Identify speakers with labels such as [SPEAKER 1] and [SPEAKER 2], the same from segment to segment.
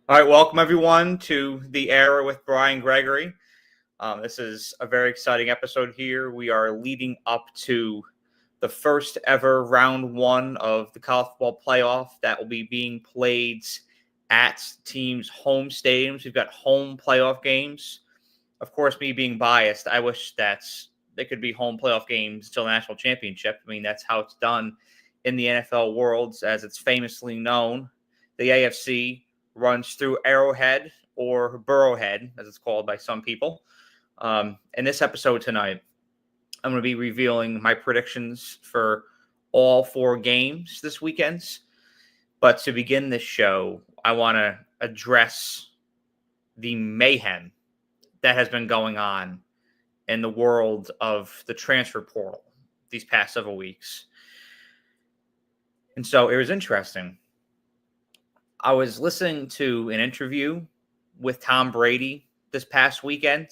[SPEAKER 1] All right, welcome everyone to The Era with Brian Gregory. This is a very exciting episode here. We are leading up to the first ever round one of the college football playoff that will be being played at teams' home stadiums. We've got home playoff games. Of course, me being biased, I wish that they could be home playoff games until the national championship. I mean, that's how it's done in the NFL world, as it's famously known. The AFC runs through Arrowhead or Burrowhead, as it's called by some people. In this episode tonight, I'm going to be revealing my predictions for all four games this weekend. But to begin this show, I want to address the mayhem that has been going on in the world of the transfer portal these past several weeks. And so it was interesting. I was listening to an interview with Tom Brady this past weekend,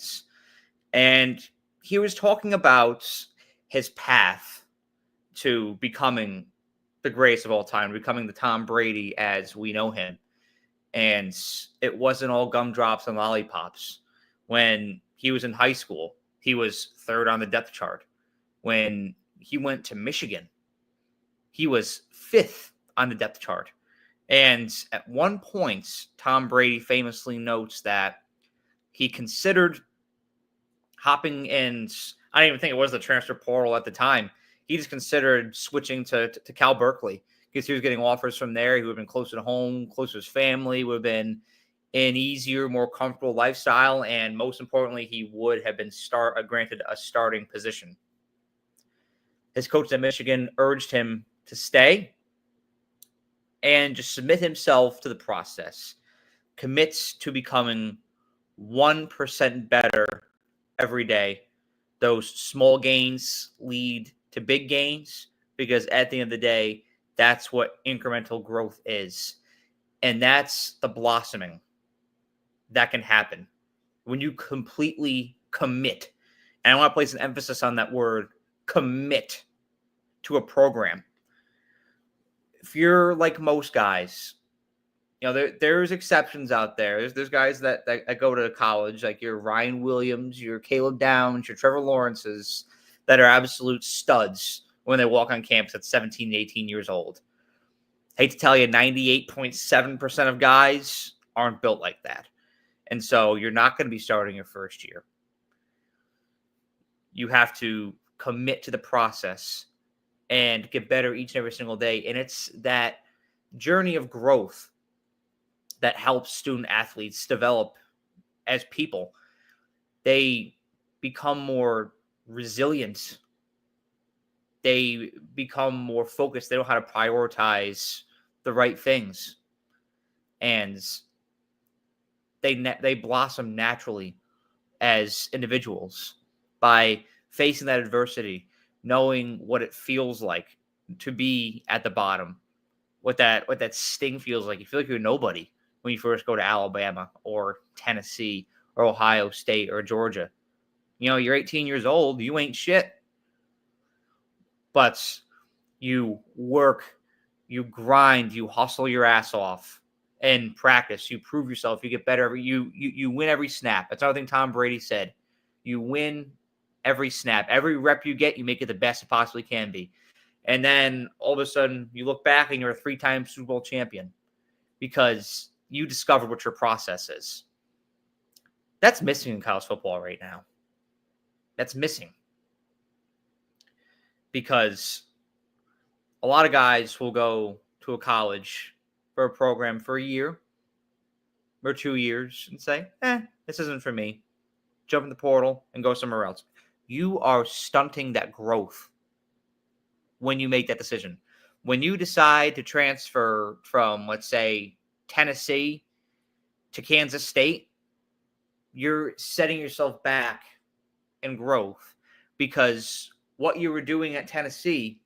[SPEAKER 1] and he was talking about his path to becoming the greatest of all time, becoming the Tom Brady as we know him. And it wasn't all gumdrops and lollipops. When he was in high school, he was third on the depth chart. When he went to Michigan, he was fifth on the depth chart. And at one point, Tom Brady famously notes that he considered hopping in. I don't even think it was the transfer portal at the time. He just considered switching to Cal Berkeley because he was getting offers from there. He would have been closer to home, closer to his family, would have been an easier, more comfortable lifestyle, and most importantly, he would have been granted a starting position. His coach at Michigan urged him to stay and just submit himself to the process, commits to becoming 1% better every day. Those small gains lead to big gains because at the end of the day, that's what incremental growth is. And that's the blossoming that can happen when you completely commit. And I want to place an emphasis on that word, commit, to a program. If you're like most guys, there's exceptions out there. There's guys that go to college, like your Ryan Williams, your Caleb Downs, your Trevor Lawrences, that are absolute studs when they walk on campus at 17, 18 years old. Hate to tell you, 98.7% of guys aren't built like that. And so you're not going to be starting your first year. You have to commit to the process and get better each and every single day. And it's that journey of growth that helps student athletes develop as people. They become more resilient. They become more focused. They know how to prioritize the right things. And they blossom naturally as individuals by facing that adversity, knowing what it feels like to be at the bottom, what that sting feels like. You feel like you're nobody when you first go to Alabama or Tennessee or Ohio State or Georgia. You're 18 years old, you ain't shit. But you work, you grind, you hustle your ass off and practice. You prove yourself, you get better. You win every snap. That's another thing Tom Brady said. You win every snap. Every rep you get, you make it the best it possibly can be. And then all of a sudden, you look back and you're a 3-time Super Bowl champion because you discovered what your process is. That's missing in college football right now. That's missing. Because a lot of guys will go to a college for a program for a year or 2 years and say, this isn't for me. Jump in the portal and go somewhere else. You are stunting that growth when you make that decision. When you decide to transfer from, let's say, Tennessee to Kansas State, you're setting yourself back in growth because what you were doing at Tennessee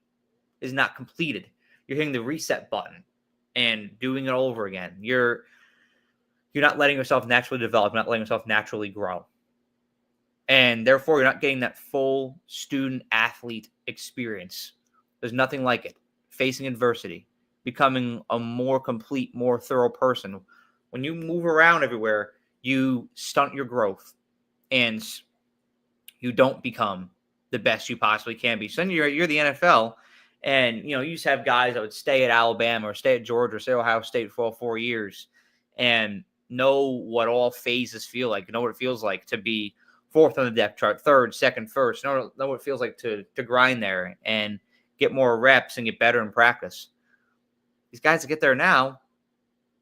[SPEAKER 1] is not completed. You're hitting the reset button and doing it all over again. You're not letting yourself naturally develop, not letting yourself naturally grow. And therefore, you're not getting that full student-athlete experience. There's nothing like it. Facing adversity, becoming a more complete, more thorough person, When you move around everywhere, you stunt your growth and you don't become the best you possibly can be. So then you're the NFL, and you used to have guys that would stay at Alabama or stay at Georgia or stay at Ohio State for all 4 years and know what all phases feel like, know what it feels like to be fourth on the depth chart, third, second, first, know what it feels like to grind there and get more reps and get better in practice. These guys that get there now,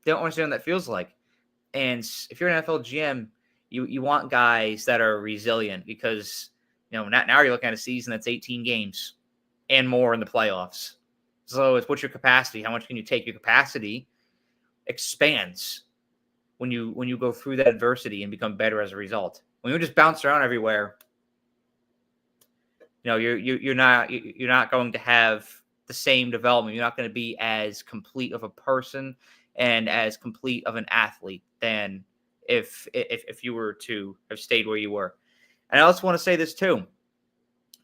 [SPEAKER 1] they don't understand what that feels like. And if you're an NFL GM, you want guys that are resilient because, now you're looking at a season that's 18 games and more in the playoffs. So it's what's your capacity? How much can you take? Your capacity expands when you go through that adversity and become better as a result. When you just bounce around everywhere, you're not going to have the same development. You're not going to be as complete of a person and as complete of an athlete than if you were to have stayed where you were. And I also want to say this too.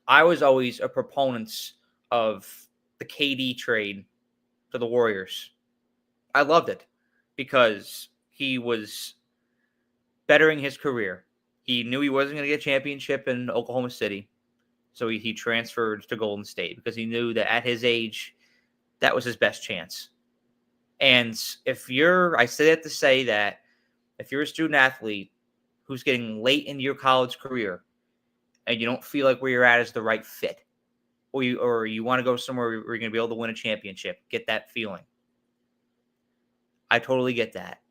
[SPEAKER 1] I was always a proponent of the KD trade to the Warriors. I loved it because he was bettering his career. He knew he wasn't going to get a championship in Oklahoma City, so he transferred to Golden State because he knew that at his age, that was his best chance. And I say that to say that if you're a student athlete who's getting late into your college career and you don't feel like where you're at is the right fit, or you want to go somewhere where you're going to be able to win a championship, get that feeling. I totally get that.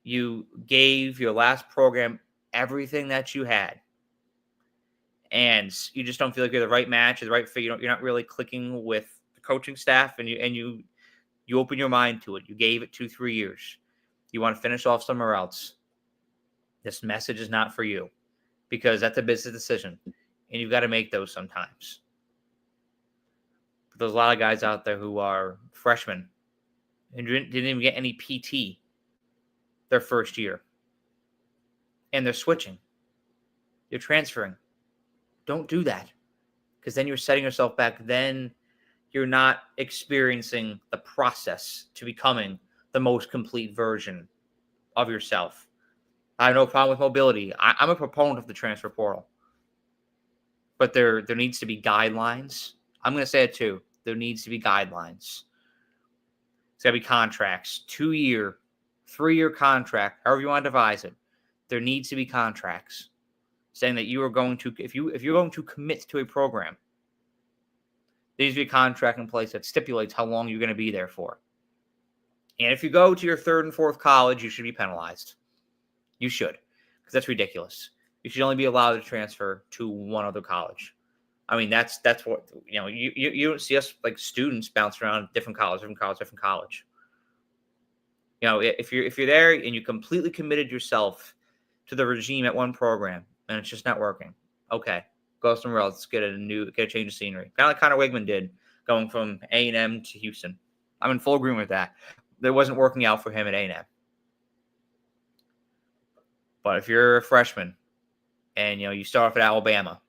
[SPEAKER 1] You gave your last program everything that you had, and you just don't feel like you're the right match, or the right fit. You're not really clicking with the coaching staff, and you open your mind to it. You gave it 2-3 years. You want to finish off somewhere else. This message is not for you because that's a business decision, and you've got to make those sometimes. But there's a lot of guys out there who are freshmen and didn't even get any PT their first year, and they're switching. You're transferring. Don't do that because then you're setting yourself back. Then you're not experiencing the process to becoming the most complete version of yourself. I have no problem with mobility. I'm a proponent of the transfer portal. But there needs to be guidelines. I'm going to say it too. There needs to be guidelines. It's got to be contracts. 2-year, 3-year contract, however you want to devise it. There needs to be contracts saying that you are going to, if you're going to commit to a program, there needs to be a contract in place that stipulates how long you're going to be there for. And if you go to your 3rd and 4th college, you should be penalized. You should, because that's ridiculous. You should only be allowed to transfer to one other college. I mean, that's what, you don't see us like students bounce around different college. If you're there and you completely committed yourself to the regime at one program and it's just not working, okay, go somewhere else, get a change of scenery. Kind of like Connor Wigman did, going from A&M to Houston. I'm in full agreement with that. That wasn't working out for him at A&M. But if you're a freshman and you start off at Alabama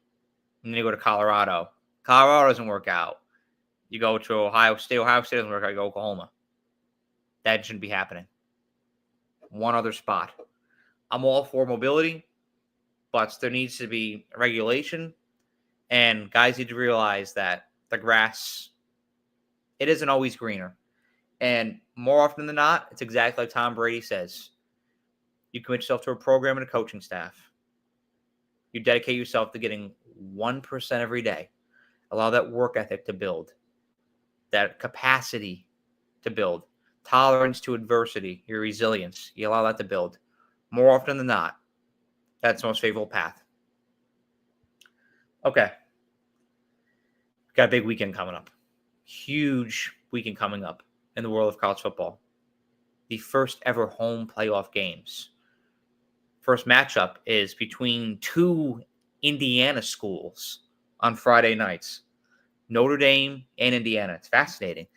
[SPEAKER 1] and then you go to Colorado doesn't work out. You go to Ohio State doesn't work out. You go to Oklahoma. That shouldn't be happening. One other spot. I'm all for mobility, but there needs to be regulation, and guys need to realize that the grass, it isn't always greener. And more often than not, it's exactly like Tom Brady says. You commit yourself to a program and a coaching staff. You dedicate yourself to getting 1% every day. Allow that work ethic to build, that capacity to build, tolerance to adversity, your resilience. You allow that to build. More often than not, that's the most favorable path. Okay. Got a big weekend coming up. Huge weekend coming up in the world of college football. The first ever home playoff games. First matchup is between 2 Indiana schools on Friday nights. Notre Dame and Indiana. It's fascinating.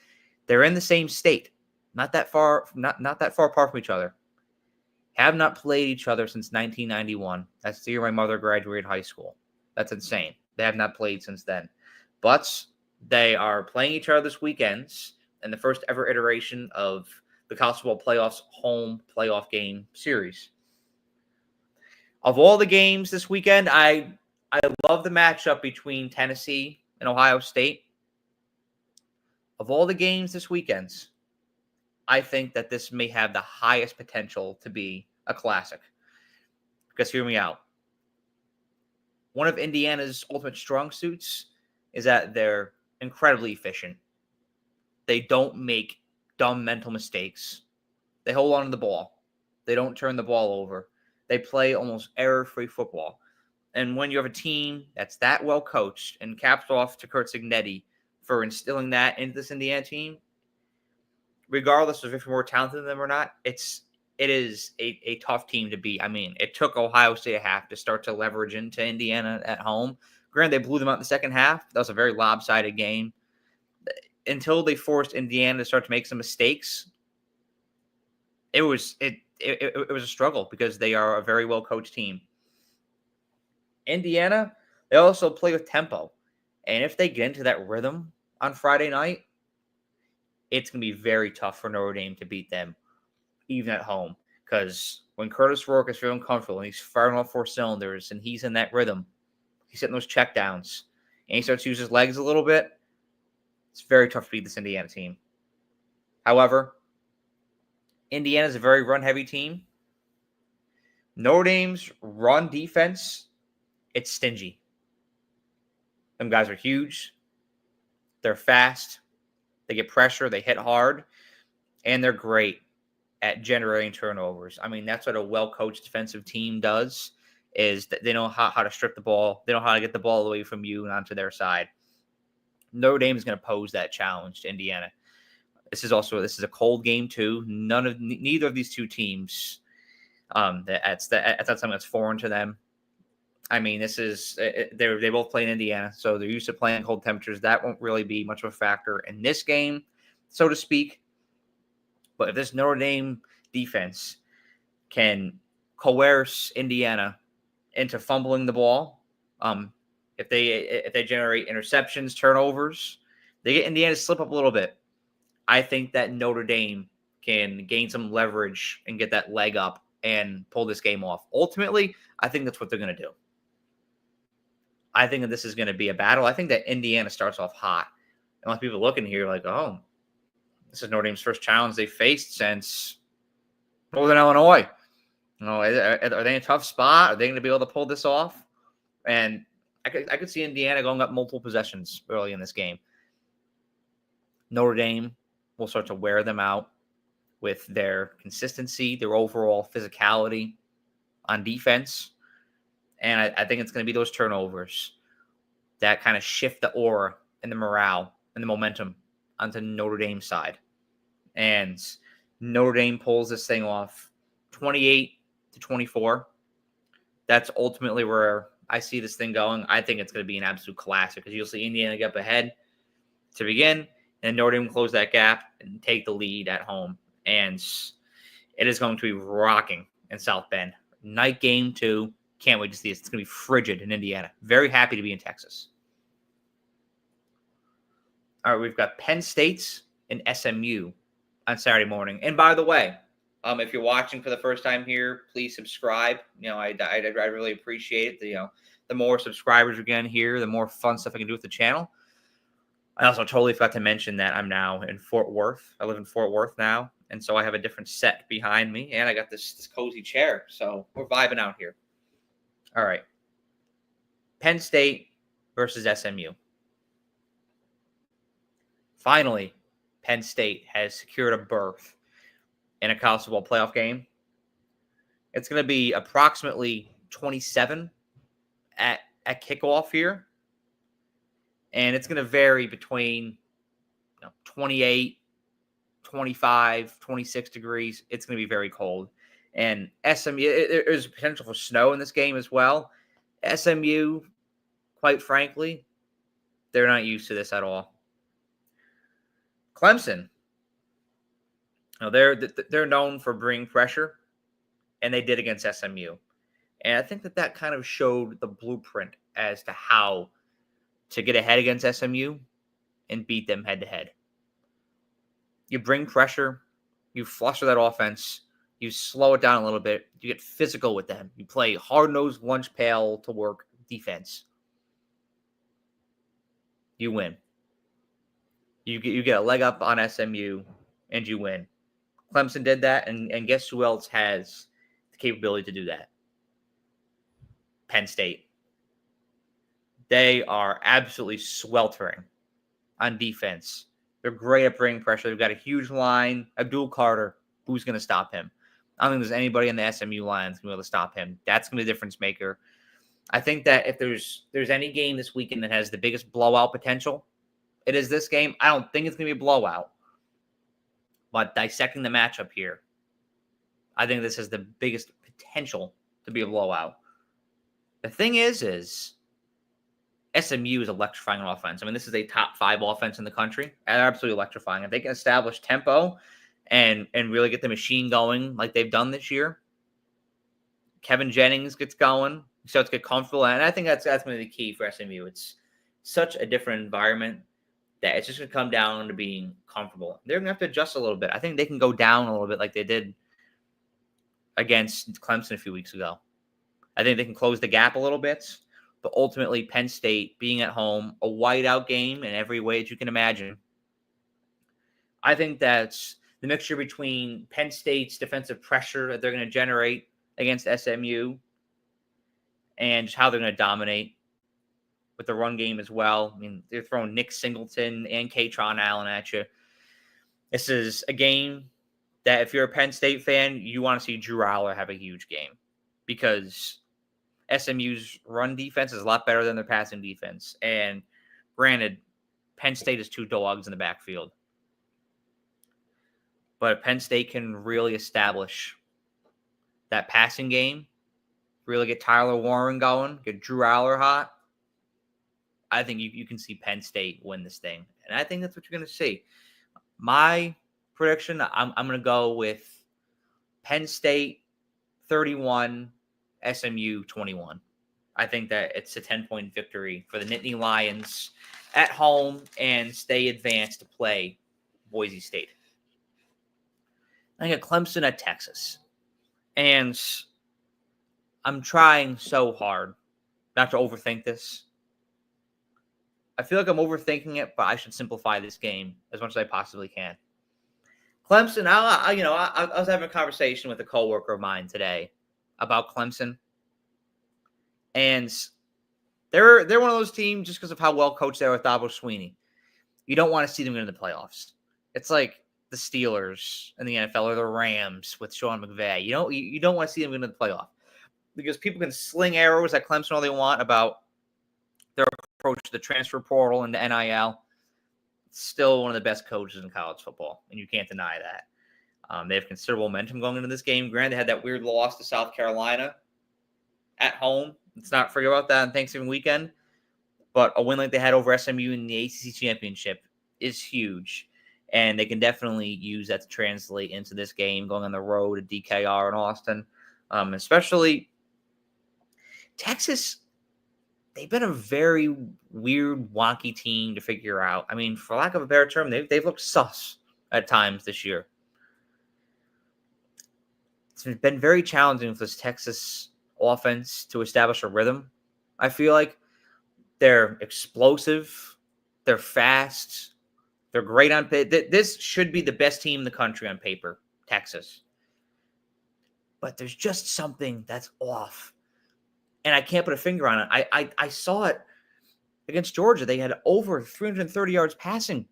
[SPEAKER 1] They're in the same state. Not that far apart from each other. Have not played each other since 1991. That's the year my mother graduated high school. That's insane. They have not played since then. But they are playing each other this weekend in the first ever iteration of the college football playoffs home playoff game series. Of all the games this weekend, I love the matchup between Tennessee and Ohio State. Of all the games this weekend, I think that this may have the highest potential to be a classic. Because hear me out. One of Indiana's ultimate strong suits is that they're incredibly efficient. They don't make dumb mental mistakes. They hold on to the ball. They don't turn the ball over. They play almost error-free football. And when you have a team that's that well coached, and caps off to Kurt Cignetti for instilling that into this Indiana team, regardless of if you're more talented than them or not, it is a tough team to beat. I mean, it took Ohio State a half to start to leverage into Indiana at home. Granted, they blew them out in the second half. That was a very lopsided game. Until they forced Indiana to start to make some mistakes, it was a struggle because they are a very well coached team. Indiana, they also play with tempo, and if they get into that rhythm on Friday night, it's going to be very tough for Notre Dame to beat them, even at home. Because when Curtis Rourke is feeling comfortable and he's firing all four cylinders and he's in that rhythm, he's hitting those checkdowns, and he starts to use his legs a little bit, it's very tough to beat this Indiana team. However, Indiana is a very run-heavy team. Notre Dame's run defense, it's stingy. Them guys are huge. They're fast. They get pressure. They hit hard. And they're great at generating turnovers. I mean, that's what a well-coached defensive team does, is that they know how to strip the ball. They know how to get the ball away from you and onto their side. Notre Dame is going to pose that challenge to Indiana. This is a cold game too. Neither of these two teams, that's something that's foreign to them. I mean, they both play in Indiana, so they're used to playing cold temperatures. That won't really be much of a factor in this game, so to speak. But if this Notre Dame defense can coerce Indiana into fumbling the ball, if they generate interceptions, turnovers, they get Indiana to slip up a little bit. I think that Notre Dame can gain some leverage and get that leg up and pull this game off. Ultimately, I think that's what they're going to do. I think that this is going to be a battle. I think that Indiana starts off hot. And a lot of people looking here like, oh, this is Notre Dame's first challenge they faced since Northern Illinois. Are they in a tough spot? Are they going to be able to pull this off? And I could see Indiana going up multiple possessions early in this game. Notre Dame will start to wear them out with their consistency, their overall physicality on defense. And I think it's going to be those turnovers that kind of shift the aura and the morale and the momentum onto Notre Dame's side. And Notre Dame pulls this thing off 28-24. That's ultimately where I see this thing going. I think it's going to be an absolute classic because you'll see Indiana get up ahead to begin, and Notre Dame close that gap and take the lead at home. And it is going to be rocking in South Bend. Night game, too. Can't wait to see this. It's going to be frigid in Indiana. Very happy to be in Texas. All right, we've got Penn State and SMU on Saturday morning. And by the way, if you're watching for the first time here, please subscribe. I really appreciate it. The more subscribers we get here, the more fun stuff I can do with the channel. I also totally forgot to mention that I'm now in Fort Worth. I live in Fort Worth now, and so I have a different set behind me, and I got this cozy chair. So we're vibing out here. All right. Penn State versus SMU. Finally, Penn State has secured a berth in a college football playoff game. It's going to be approximately 27 at kickoff here. And it's going to vary between 28, 25, 26 degrees. It's going to be very cold. And SMU, there's potential for snow in this game as well. SMU, quite frankly, they're not used to this at all. Clemson, they're known for bringing pressure, and they did against SMU. And I think that kind of showed the blueprint as to how to get ahead against SMU and beat them head-to-head. You bring pressure, You fluster that offense. You slow it down a little bit. You get physical with them. You play hard-nosed lunch pail to work defense. You win. You get a leg up on SMU, and you win. Clemson did that, and guess who else has the capability to do that? Penn State. They are absolutely sweltering on defense. They're great at bringing pressure. They've got a huge line. Abdul Carter, who's going to stop him? I don't think there's anybody in the SMU line that's going to be able to stop him. That's going to be the difference maker. I think that if there's any game this weekend that has the biggest blowout potential, it is this game. I don't think it's going to be a blowout. But dissecting the matchup here, I think this has the biggest potential to be a blowout. The thing is SMU is electrifying on offense. I mean, this is a top 5 offense in the country. They're absolutely electrifying. If they can establish tempo and really get the machine going like they've done this year, Kevin Jennings gets going. He starts to get comfortable. And I think that's going to be the key for SMU. It's such a different environment that it's just going to come down to being comfortable. They're going to have to adjust a little bit. I think they can go down a little bit like they did against Clemson a few weeks ago. I think they can close the gap a little bit. But ultimately, Penn State being at home, a whiteout game in every way that you can imagine. I think that's the mixture between Penn State's defensive pressure that they're going to generate against SMU and just how they're going to dominate with the run game as well. I mean, they're throwing Nick Singleton and Katron Allen at you. This is a game that if you're a Penn State fan, you want to see Drew Aller have a huge game because SMU's run defense is a lot better than their passing defense. And granted, Penn State is 2 dogs in the backfield. But if Penn State can really establish that passing game, really get Tyler Warren going, get Drew Aller hot, I think you can see Penn State win this thing. And I think that's what you're going to see. My prediction, I'm going to go with Penn State 31, SMU 21. I think that it's a 10-point victory for the Nittany Lions at home and stay advanced to play Boise State. I got Clemson at Texas. And I'm trying so hard not to overthink this. I feel like I'm overthinking it, but I should simplify this game as much as I possibly can. Clemson, I was having a conversation with a coworker of mine today about Clemson. And they're one of those teams just because of how well coached they are with Dabo Swinney. You don't want to see them get in the playoffs. It's like the Steelers in the NFL or the Rams with Sean McVay. You don't want to see them get into the playoff because people can sling arrows at Clemson all they want about their approach to the transfer portal and the NIL. It's still one of the best coaches in college football, and you can't deny that. They have considerable momentum going into this game. Granted, they had that weird loss to South Carolina at home. Let's not forget about that on Thanksgiving weekend. But a win like they had over SMU in the ACC championship is huge. And they can definitely use that to translate into this game going on the road to DKR in Austin. Especially Texas, they've been a very weird, wonky team to figure out. I mean, for lack of a better term, they've looked sus at times this year. It's been very challenging for this Texas offense to establish a rhythm. I feel like they're explosive, they're fast, they're great on paper. This should be the best team in the country on paper, Texas. But there's just something that's off. And I can't put a finger on it. I saw it against Georgia. They had over 330 yards passing.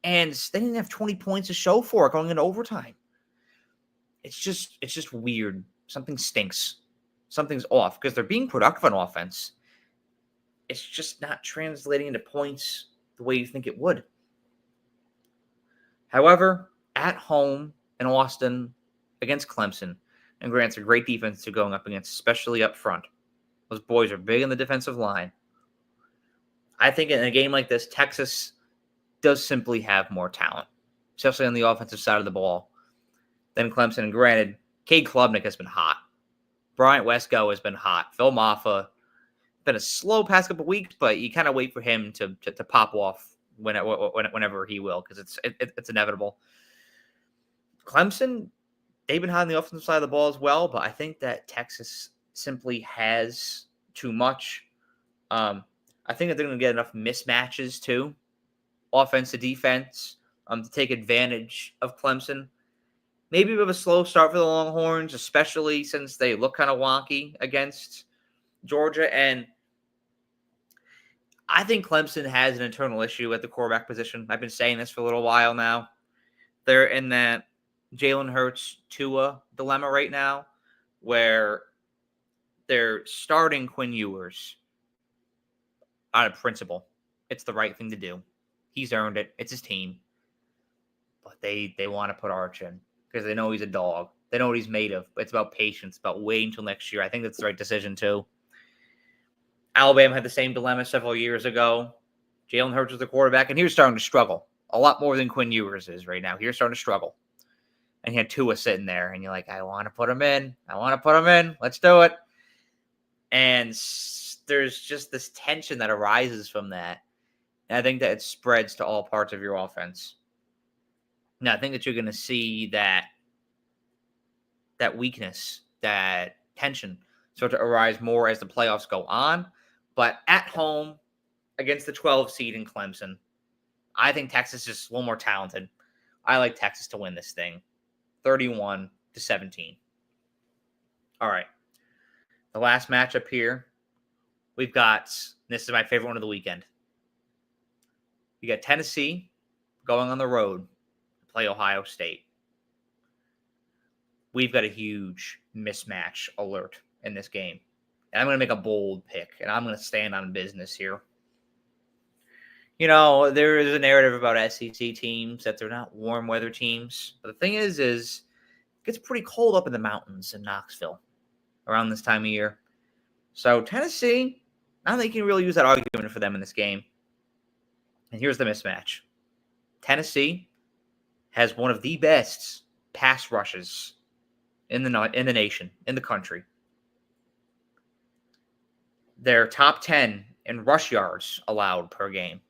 [SPEAKER 1] And they didn't have 20 points to show for it going into overtime. It's just weird. Something stinks. Something's off because they're being productive on offense. It's just not translating into points the way you think it would. However, at home in Austin against Clemson, and Grant's a great defense to going up against, especially up front. Those boys are big in the defensive line. I think in a game like this, Texas does simply have more talent, especially on the offensive side of the ball, than Clemson. And granted, Cade Klubnik has been hot. Bryant Westgo has been hot. Phil Maffa, been a slow past couple weeks, but you kind of wait for him to pop off whenever he will, because it's inevitable. Clemson, they've been hot on the offensive side of the ball as well, but I think that Texas simply has too much. I think that they're going to get enough mismatches too, offense to defense, to take advantage of Clemson. Maybe a bit of a slow start for the Longhorns, especially since they look kind of wonky against Georgia. And I think Clemson has an internal issue at the quarterback position. I've been saying this for a little while now. They're in that Jalen Hurts Tua dilemma right now, where they're starting Quinn Ewers out of principle. It's the right thing to do. He's earned it. It's his team. But they want to put Arch in because they know he's a dog. They know what he's made of. It's about patience, about waiting until next year. I think that's the right decision, too. Alabama had the same dilemma several years ago. Jalen Hurts was the quarterback, and he was starting to struggle a lot more than Quinn Ewers is right now. He was starting to struggle. And he had Tua sitting there, and you're like, I want to put him in. I want to put him in. Let's do it. And there's just this tension that arises from that. And I think that it spreads to all parts of your offense. Now, I think that you're going to see that weakness, that tension start to arise more as the playoffs go on. But at home against the 12 seed in Clemson, I think Texas is just a little more talented. I like Texas to win this thing, 31-17. All right. The last matchup here, we've got, this is my favorite one of the weekend. We got Tennessee going on the road to play Ohio State. We've got a huge mismatch alert in this game. And I'm going to make a bold pick, and I'm going to stand on business here. You know, there is a narrative about SEC teams that they're not warm weather teams. But the thing is it gets pretty cold up in the mountains in Knoxville around this time of year. So Tennessee, I don't think you can really use that argument for them in this game. And here's the mismatch. Tennessee has one of the best pass rushes in the nation, in the country. They're top 10 in rush yards allowed per game.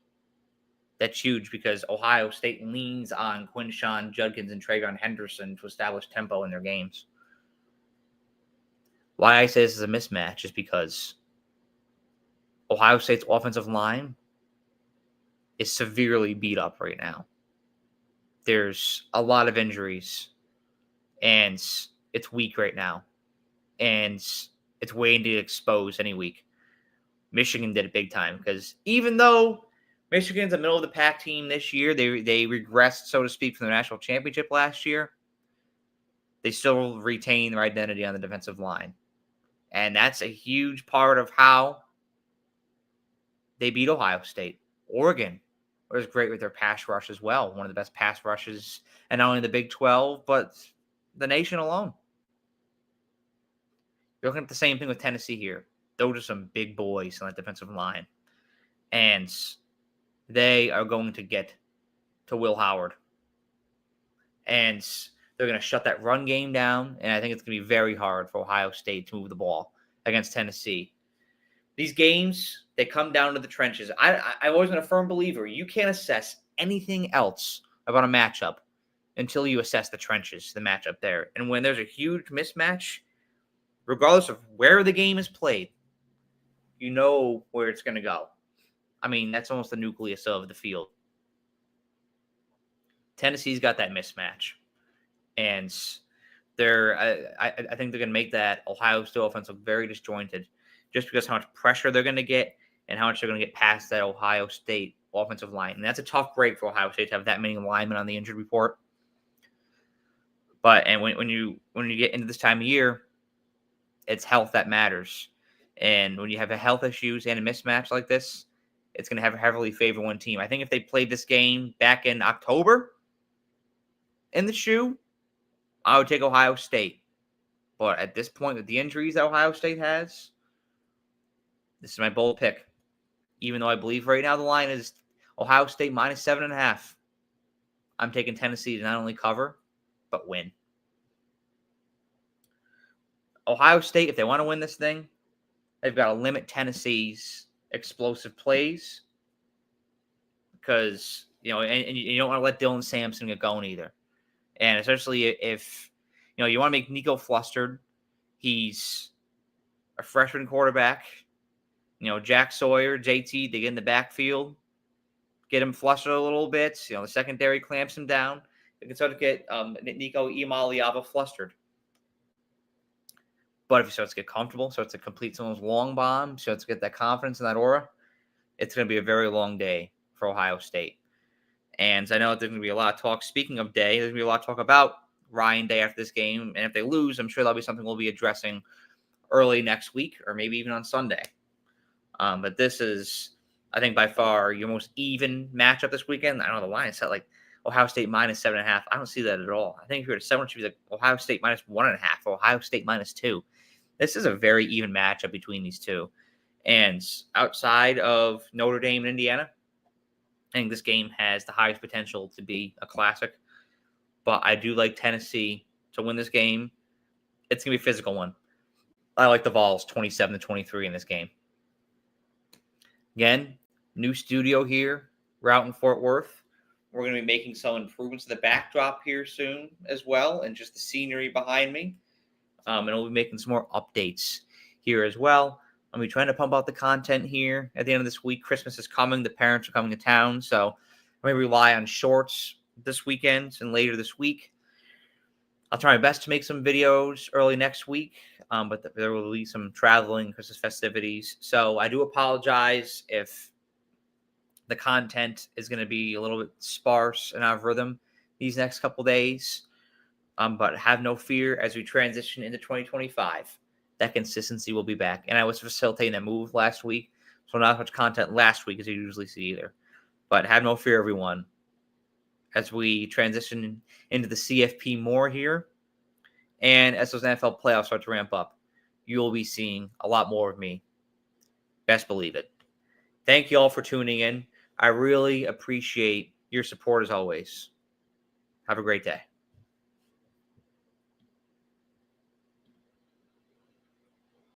[SPEAKER 1] That's huge because Ohio State leans on Quinshawn Judkins and Tragon Henderson to establish tempo in their games. Why I say this is a mismatch is because Ohio State's offensive line is severely beat up right now. There's a lot of injuries, and it's weak right now, and it's waiting to expose any week. Michigan did it big time because even though Michigan's a middle-of-the-pack team this year, they regressed, so to speak, from the national championship last year, they still retain their identity on the defensive line. And that's a huge part of how they beat Ohio State. Oregon was great with their pass rush as well. One of the best pass rushes, and not only the Big 12, but the nation alone. You're looking at the same thing with Tennessee here. Those are some big boys on that defensive line. And they are going to get to Will Howard. And they're going to shut that run game down. And I think it's going to be very hard for Ohio State to move the ball against Tennessee. These games, they come down to the trenches. I've always been a firm believer. You can't assess anything else about a matchup until you assess the trenches, the matchup there. And when there's a huge mismatch, regardless of where the game is played, you know where it's going to go. I mean, that's almost the nucleus of the field. Tennessee's got that mismatch. And I think they're going to make that Ohio State offense look very disjointed just because how much pressure they're going to get and how much they're going to get past that Ohio State offensive line. And that's a tough break for Ohio State to have that many linemen on the injured report. But when you get into this time of year, it's health that matters. And when you have health issues and a mismatch like this, it's going to have a heavily favor one team. I think if they played this game back in October in the shoe, I would take Ohio State. But at this point, with the injuries that Ohio State has, this is my bold pick. Even though I believe right now the line is Ohio State minus 7.5. I'm taking Tennessee to not only cover, but win. Ohio State, if they want to win this thing, they've got to limit Tennessee's explosive plays because, and you don't want to let Dylan Sampson get going either. And especially if, you want to make Nico flustered. He's a freshman quarterback. Jack Sawyer, JT, they get in the backfield, get him flustered a little bit. The secondary clamps him down. They can start to get Nico Iamaleava flustered. But if he starts to get comfortable, starts to complete some of those long bombs, starts to get that confidence and that aura, it's going to be a very long day for Ohio State. And I know there's going to be a lot of talk. Speaking of day, there's going to be a lot of talk about Ryan Day after this game. And if they lose, I'm sure that'll be something we'll be addressing early next week or maybe even on Sunday. But this is, I think, by far your most even matchup this weekend. I don't know, the line is set like Ohio State minus 7.5. I don't see that at all. I think if you're at 7, it should be like Ohio State minus 1.5 or Ohio State minus 2. This is a very even matchup between these two. And outside of Notre Dame and Indiana, I think this game has the highest potential to be a classic. But I do like Tennessee to win this game. It's going to be a physical one. I like the Vols 27-23 in this game. Again, new studio here. We're out in Fort Worth. We're going to be making some improvements to the backdrop here soon as well, and just the scenery behind me. And we'll be making some more updates here as well. I'm going to be trying to pump out the content here at the end of this week. Christmas is coming. The parents are coming to town. So I'm going to rely on shorts this weekend and later this week. I'll try my best to make some videos early next week, but there will be some traveling, Christmas festivities. So I do apologize if the content is going to be a little bit sparse and out of rhythm these next couple days. But have no fear as we transition into 2025. That consistency will be back. And I was facilitating that move last week, so not as much content last week as you usually see either. But have no fear, everyone, as we transition into the CFP more here. And as those NFL playoffs start to ramp up, you'll be seeing a lot more of me. Best believe it. Thank you all for tuning in. I really appreciate your support as always. Have a great day.